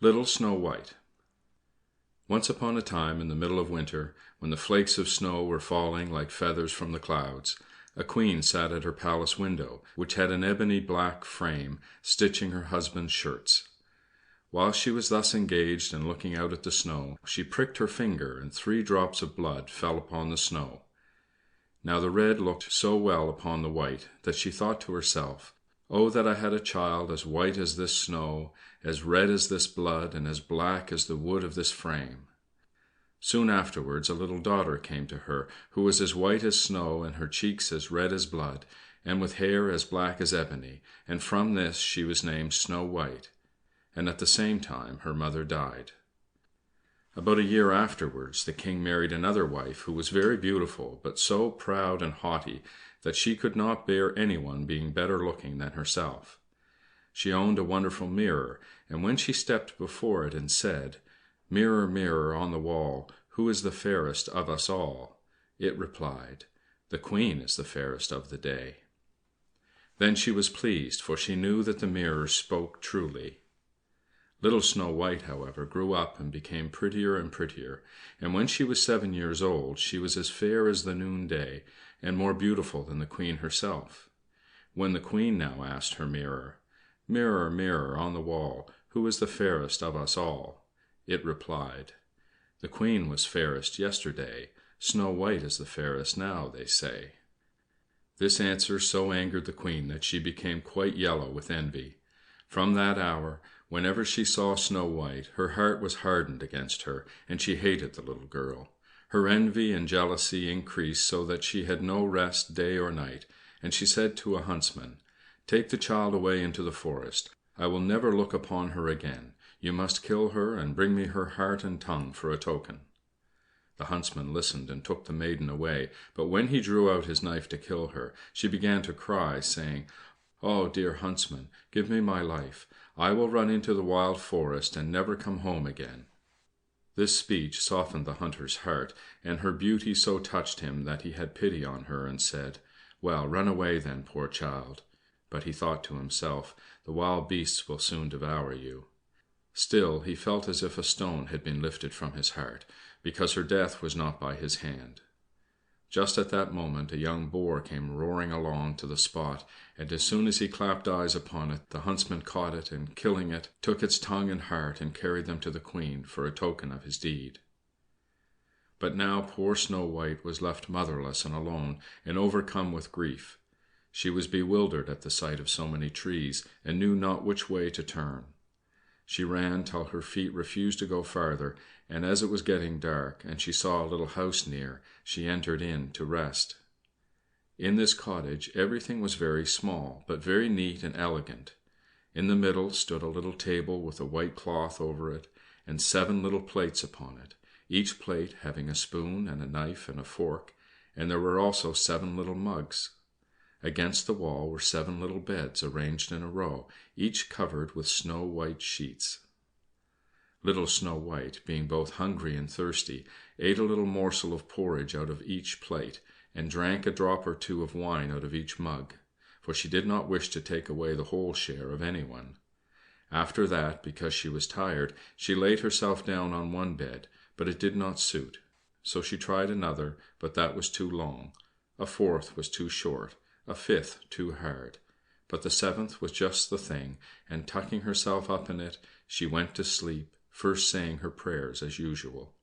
Little Snow White. Once upon a time, in the middle of winter, when the flakes of snow were falling like feathers from the clouds, a queen sat at her palace window, which had an ebony black frame, stitching her husband's shirts. While she was thus engaged and looking out at the snow, she pricked her finger, and 3 drops of blood fell upon the snow. Now the red looked so well upon the white that she thought to herself, "Oh, that I had a child as white as this snow, as red as this blood, and as black as the wood of this frame." Soon afterwards a little daughter came to her, who was as white as snow, and her cheeks as red as blood, and with hair as black as ebony, and from this she was named Snow White. And at the same time her mother died. About a year afterwards the king married another wife, who was very beautiful, but so proud and haughty that she could not bear anyone being better looking than herself. She owned a wonderful mirror, and when she stepped before it and said, "Mirror, mirror on the wall, who is the fairest of us all?" it replied, "The queen is the fairest of the day." Then she was pleased, for she knew that the mirror spoke truly. Little Snow White, however, grew up and became prettier and prettier, and when she was 7 years old she was as fair as the noonday, and more beautiful than the queen herself. When the queen now asked her mirror, "Mirror, mirror on the wall, who is the fairest of us all?" it replied, "The queen was fairest yesterday, Snow White is the fairest now, they say." This answer so angered the queen that she became quite yellow with envy. From that hour, whenever she saw Snow White, her heart was hardened against her, and she hated the little girl. Her envy and jealousy increased so that she had no rest day or night, and she said to a huntsman, "Take the child away into the forest. I will never look upon her again. You must kill her, and bring me her heart and tongue for a token." The huntsman listened and took the maiden away, but when he drew out his knife to kill her, she began to cry, saying, "Oh, dear huntsman, give me my life. I will run into the wild forest and never come home again." This speech softened the hunter's heart, and her beauty so touched him that he had pity on her and said, "Well, run away then, poor child." But he thought to himself, "The wild beasts will soon devour you." Still he felt as if a stone had been lifted from his heart, because her death was not by his hand. Just at that moment a young boar came roaring along to the spot, and as soon as he clapped eyes upon it, the huntsman caught it, and killing it, took its tongue and heart and carried them to the queen for a token of his deed. But now poor Snow White was left motherless and alone, and overcome with grief. She was bewildered at the sight of so many trees, and knew not which way to turn. She ran till her feet refused to go farther, and as it was getting dark, and she saw a little house near, she entered in to rest. In this cottage everything was very small, but very neat and elegant. In the middle stood a little table with a white cloth over it, and 7 little plates upon it, each plate having a spoon and a knife and a fork, and there were also 7 little mugs. Against the wall were 7 little beds arranged in a row, each covered with snow white sheets. Little Snow White, being both hungry and thirsty, ate a little morsel of porridge out of each plate, and drank a drop or 2 of wine out of each mug, for she did not wish to take away the whole share of anyone. After that, because she was tired, she laid herself down on one bed, but it did not suit. So she tried another, but that was too long. A 4th was too short, a 5th too hard. But the 7th was just the thing, and tucking herself up in it, she went to sleep, first saying her prayers as usual.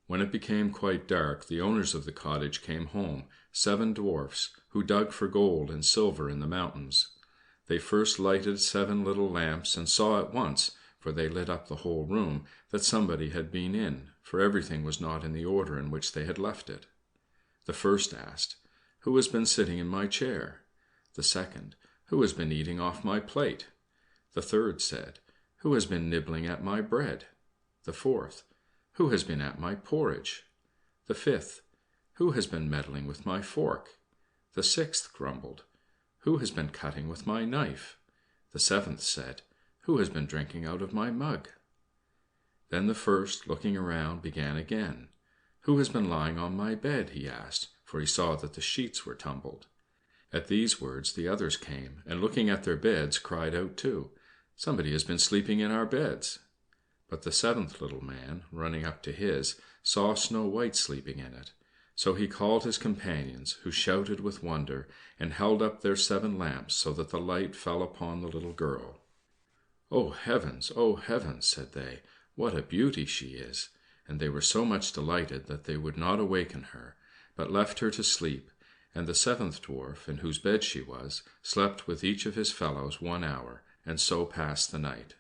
When it became quite dark, the owners of the cottage came home, 7 dwarfs, who dug for gold and silver in the mountains. They first lighted 7 little lamps, and saw at once, for they lit up the whole room, that somebody had been in, for everything was not in the order in which they had left it. The first asked, "Who has been sitting in my chair?" The second, "Who has been eating off my plate?" The third said, "Who has been nibbling at my bread?" The fourth, "Who has been at my porridge?" The fifth, "Who has been meddling with my fork?" The sixth grumbled, "Who has been cutting with my knife?" The seventh said, "Who has been drinking out of my mug?" Then the first, looking around, began again. "Who has been lying on my bed?" he asked, for he saw that the sheets were tumbled. At these words the others came, and looking at their beds, cried out too, "Somebody has been sleeping in our beds." But the seventh little man, running up to his, saw Snow White sleeping in it. So he called his companions, who shouted with wonder, and held up their 7 lamps so that the light fell upon the little girl. "Oh, heavens! Oh, heavens!" said they. "What a beauty she is!" And they were so much delighted that they would not awaken her, but left her to sleep, and the 7th dwarf, in whose bed she was, slept with each of his fellows 1 hour, and so passed the night.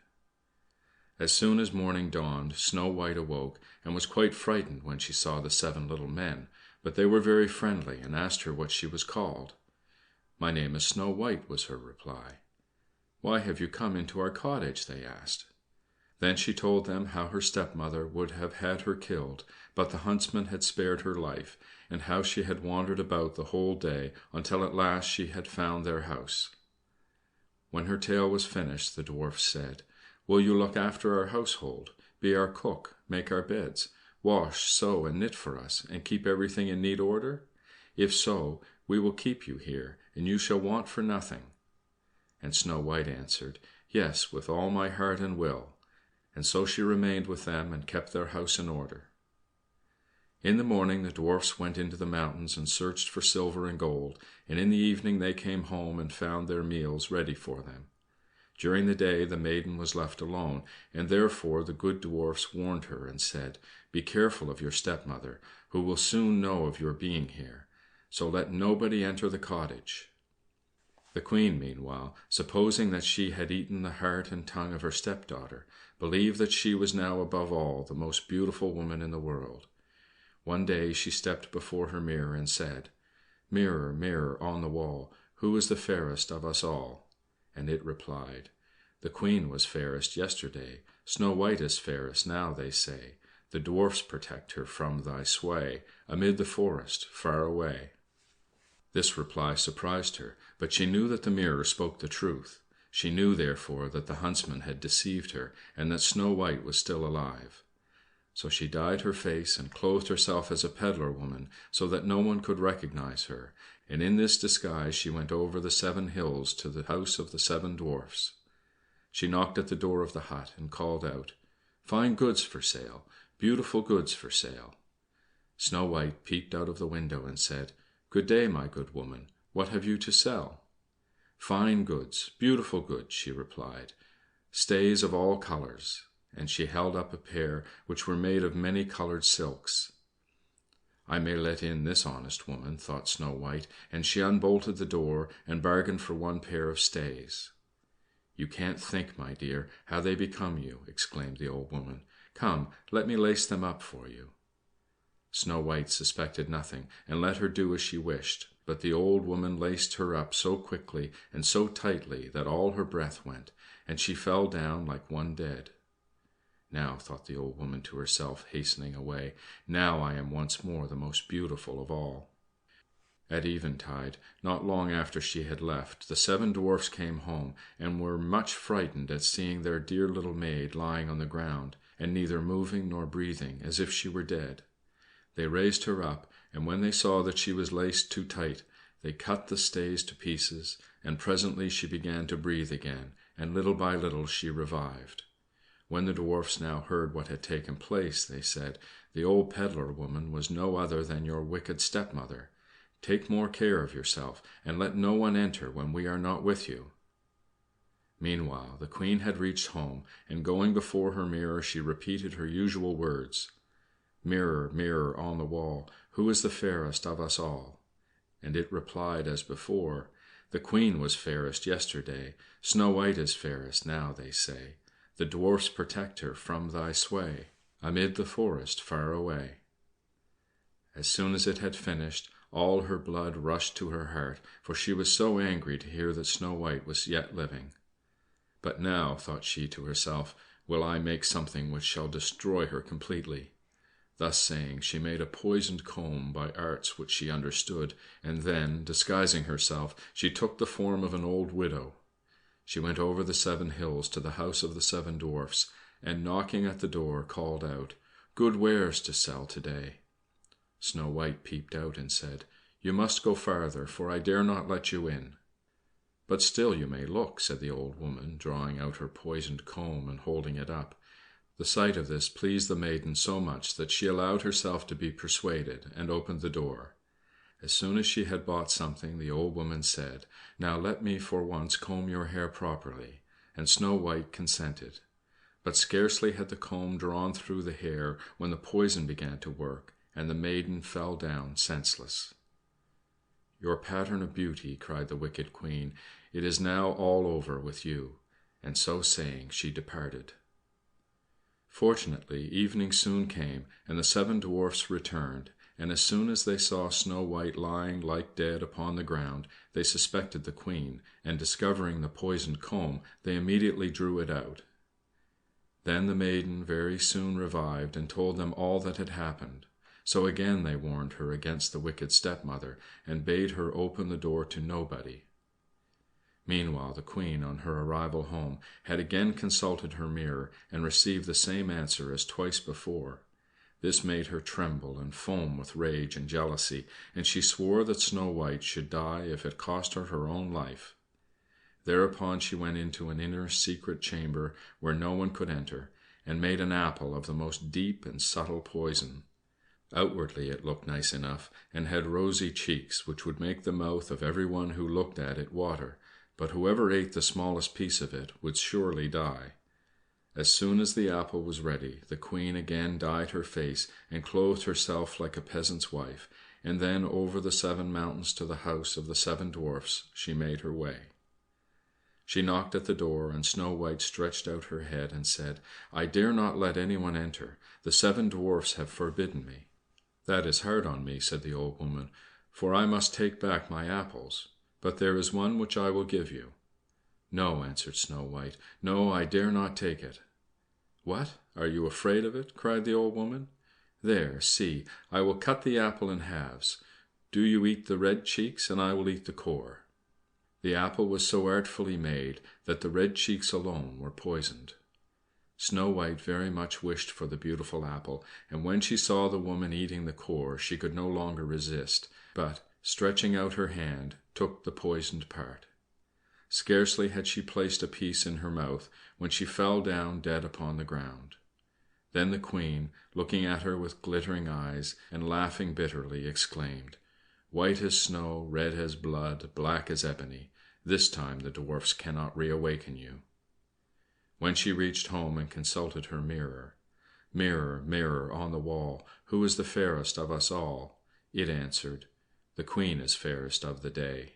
As soon as morning dawned, Snow White awoke, and was quite frightened when she saw the 7 little men, but they were very friendly, and asked her what she was called. "My name is Snow White," was her reply. "Why have you come into our cottage?" they asked. Then she told them how her stepmother would have had her killed, but the huntsman had spared her life, and how she had wandered about the whole day until at last she had found their house. When her tale was finished, the dwarfs said, "Will you look after our household, be our cook, make our beds, wash, sew, and knit for us, and keep everything in neat order? If so, we will keep you here, and you shall want for nothing." And Snow White answered, "Yes, with all my heart and will." And so she remained with them and kept their house in order. In the morning the dwarfs went into the mountains and searched for silver and gold, and in the evening they came home and found their meals ready for them. During the day the maiden was left alone, and therefore the good dwarfs warned her and said, "Be careful of your stepmother, who will soon know of your being here, so let nobody enter the cottage." The Queen, meanwhile, supposing that she had eaten the heart and tongue of her stepdaughter, believed that she was now above all the most beautiful woman in the world. One day she stepped before her mirror and said, "Mirror, mirror on the wall, who is the fairest of us all?" And it replied, "The Queen was fairest yesterday, Snow White is fairest now, they say. The dwarfs protect her from thy sway, amid the forest, far away." This reply surprised her, but she knew that the mirror spoke the truth. She knew, therefore, that the huntsman had deceived her, and that Snow White was still alive. So she dyed her face and clothed herself as a peddler woman, so that no one could recognize her, and in this disguise she went over the 7 hills to the house of the 7 dwarfs. She knocked at the door of the hut, and called out, "Fine goods for sale, beautiful goods for sale." Snow White peeped out of the window and said, "Good day, my good woman, what have you to sell?" "Fine goods, beautiful goods," she replied, "stays of all colors," and she held up a pair which were made of many colored silks. "I may let in this honest woman," thought Snow White, and she unbolted the door and bargained for 1 pair of stays. "You can't think, my dear, how they become you," exclaimed the old woman. "Come, let me lace them up for you." Snow White suspected nothing, and let her do as she wished, but the old woman laced her up so quickly and so tightly that all her breath went, and she fell down like one dead. "Now," thought the old woman to herself, hastening away, "now I am once more the most beautiful of all." At eventide, not long after she had left, the 7 dwarfs came home, and were much frightened at seeing their dear little maid lying on the ground, and neither moving nor breathing, as if she were dead. They raised her up, and when they saw that she was laced too tight, they cut the stays to pieces, and presently she began to breathe again, and little by little she revived. When the dwarfs now heard what had taken place, they said, "The old peddler woman was no other than your wicked stepmother. Take more care of yourself, and let no one enter when we are not with you." Meanwhile the Queen had reached home, and going before her mirror she repeated her usual words, "Mirror, mirror on the wall, who is the fairest of us all?" And it replied as before, "The Queen was fairest yesterday, Snow White is fairest now, they say. The dwarfs protect her from thy sway, amid the forest far away." As soon as it had finished, all her blood rushed to her heart, for she was so angry to hear that Snow White was yet living. "But now," thought she to herself, "will I make something which shall destroy her completely." Thus saying, she made a poisoned comb by arts which she understood, and then, disguising herself, she took the form of an old widow. She went over the 7 hills to the house of the 7 dwarfs, and knocking at the door, called out, "Good wares to sell to-day." Snow White peeped out and said, "You must go farther, for I dare not let you in." "But still you may look," said the old woman, drawing out her poisoned comb and holding it up. The sight of this pleased the maiden so much that she allowed herself to be persuaded, and opened the door. As soon as she had bought something, the old woman said, "Now let me for once comb your hair properly," and Snow White consented. But scarcely had the comb drawn through the hair when the poison began to work, and the maiden fell down senseless. "Your pattern of beauty," cried the wicked Queen, "it is now all over with you." And so saying, she departed. Fortunately, evening soon came, and the seven dwarfs returned, and as soon as they saw Snow White lying like dead upon the ground, they suspected the Queen, and discovering the poisoned comb, they immediately drew it out. Then the maiden very soon revived, and told them all that had happened. So again they warned her against the wicked stepmother, and bade her open the door to nobody. Meanwhile the Queen, on her arrival home, had again consulted her mirror, and received the same answer as twice before. This made her tremble and foam with rage and jealousy, and she swore that Snow White should die if it cost her her own life. Thereupon she went into an inner secret chamber where no one could enter, and made an apple of the most deep and subtle poison. Outwardly it looked nice enough, and had rosy cheeks, which would make the mouth of every one who looked at it water, but whoever ate the smallest piece of it would surely die. As soon as the apple was ready, the Queen again dyed her face, and clothed herself like a peasant's wife, and then over the 7 mountains to the house of the 7 dwarfs she made her way. She knocked at the door, and Snow White stretched out her head and said, "I dare not let anyone enter. The 7 dwarfs have forbidden me." "That is hard on me," said the old woman, "for I must take back my apples. But there is one which I will give you." "No," answered Snow White, "no, I dare not take it." "What! Are you afraid of it?" cried the old woman. "There, see, I will cut the apple in halves. Do you eat the red cheeks, and I will eat the core." The apple was so artfully made that the red cheeks alone were poisoned. Snow White very much wished for the beautiful apple, and when she saw the woman eating the core she could no longer resist, but, stretching out her hand, took the poisoned part. Scarcely had she placed a piece in her mouth when she fell down dead upon the ground. Then the Queen, looking at her with glittering eyes, and laughing bitterly, exclaimed, "White as snow, red as blood, black as ebony, this time the dwarfs cannot reawaken you." When she reached home and consulted her mirror, "Mirror, mirror on the wall, who is the fairest of us all?" it answered, "The Queen is fairest of the day."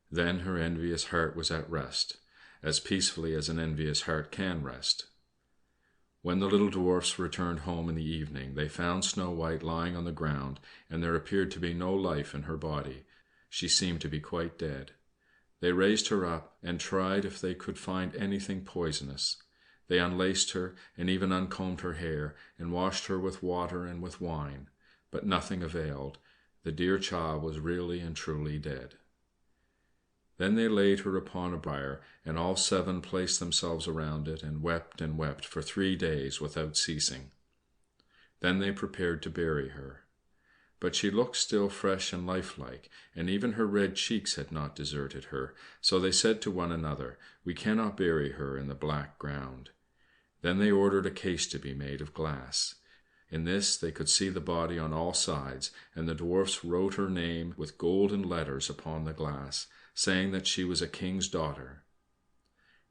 Then her envious heart was at rest, as peacefully as an envious heart can rest. When the little dwarfs returned home in the evening, they found Snow White lying on the ground, and there appeared to be no life in her body. She seemed to be quite dead. They raised her up, and tried if they could find anything poisonous. They unlaced her, and even uncombed her hair, and washed her with water and with wine, but nothing availed. The dear child was really and truly dead. Then they laid her upon a bier, and all 7 placed themselves around it, and wept for 3 days without ceasing. Then they prepared to bury her. But she looked still fresh and lifelike, and even her red cheeks had not deserted her, so they said to one another, "We cannot bury her in the black ground." Then they ordered a case to be made of glass. In this they could see the body on all sides, and the dwarfs wrote her name with golden letters upon the glass, saying that she was a king's daughter.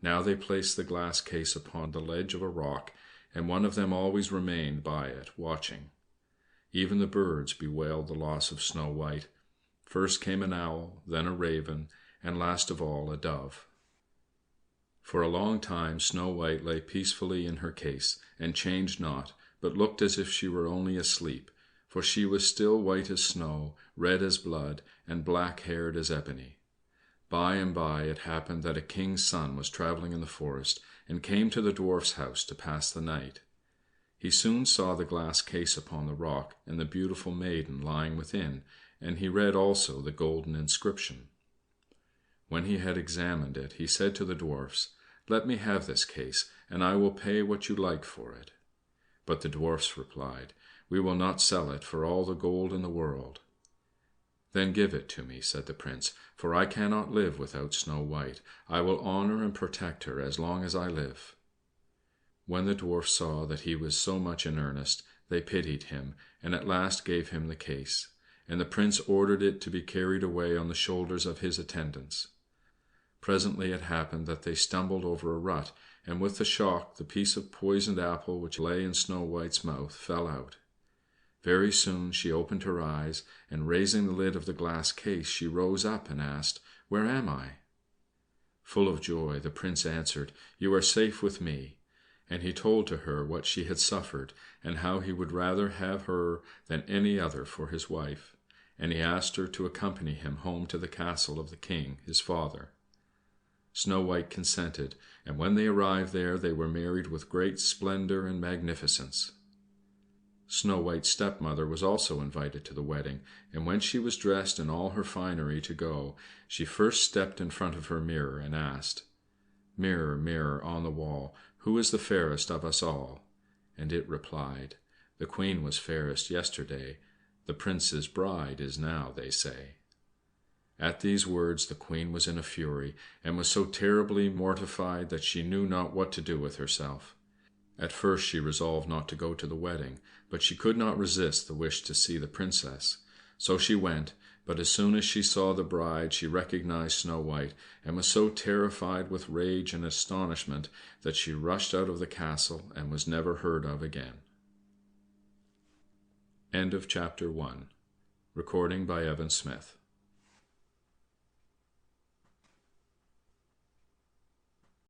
Now they placed the glass case upon the ledge of a rock, and one of them always remained by it, watching. Even the birds bewailed the loss of Snow White. First came an owl, then a raven, and last of all a dove. For a long time Snow White lay peacefully in her case, and changed not, but looked as if she were only asleep, for she was still white as snow, red as blood, and black-haired as ebony. By and by it happened that a king's son was traveling in the forest, and came to the dwarf's house to pass the night. He soon saw the glass case upon the rock, and the beautiful maiden lying within, and he read also the golden inscription. When he had examined it, he said to the dwarfs, "Let me have this case, and I will pay what you like for it." But the dwarfs replied, "We will not sell it for all the gold in the world." "Then give it to me," said the Prince, "for I cannot live without Snow White. I will honor and protect her as long as I live." When the dwarfs saw that he was so much in earnest, they pitied him, and at last gave him the case, and the Prince ordered it to be carried away on the shoulders of his attendants. Presently it happened that they stumbled over a rut, and with the shock the piece of poisoned apple which lay in Snow White's mouth fell out. Very soon she opened her eyes, and raising the lid of the glass case, she rose up and asked, "Where am I?" Full of joy, the Prince answered, "You are safe with me." And he told to her what she had suffered, and how he would rather have her than any other for his wife, and he asked her to accompany him home to the castle of the King, his father. Snow White consented, and when they arrived there they were married with great splendor and magnificence. Snow White's stepmother was also invited to the wedding, and when she was dressed in all her finery to go, she first stepped in front of her mirror and asked, "Mirror, mirror on the wall, who is the fairest of us all?" And it replied, "The Queen was fairest yesterday, the Prince's bride is now, they say." At these words the Queen was in a fury, and was so terribly mortified that she knew not what to do with herself. At first she resolved not to go to the wedding, but she could not resist the wish to see the Princess. So she went, but as soon as she saw the bride she recognized Snow White, and was so terrified with rage and astonishment that she rushed out of the castle and was never heard of again. End of chapter 1. Recording by Evan Smith.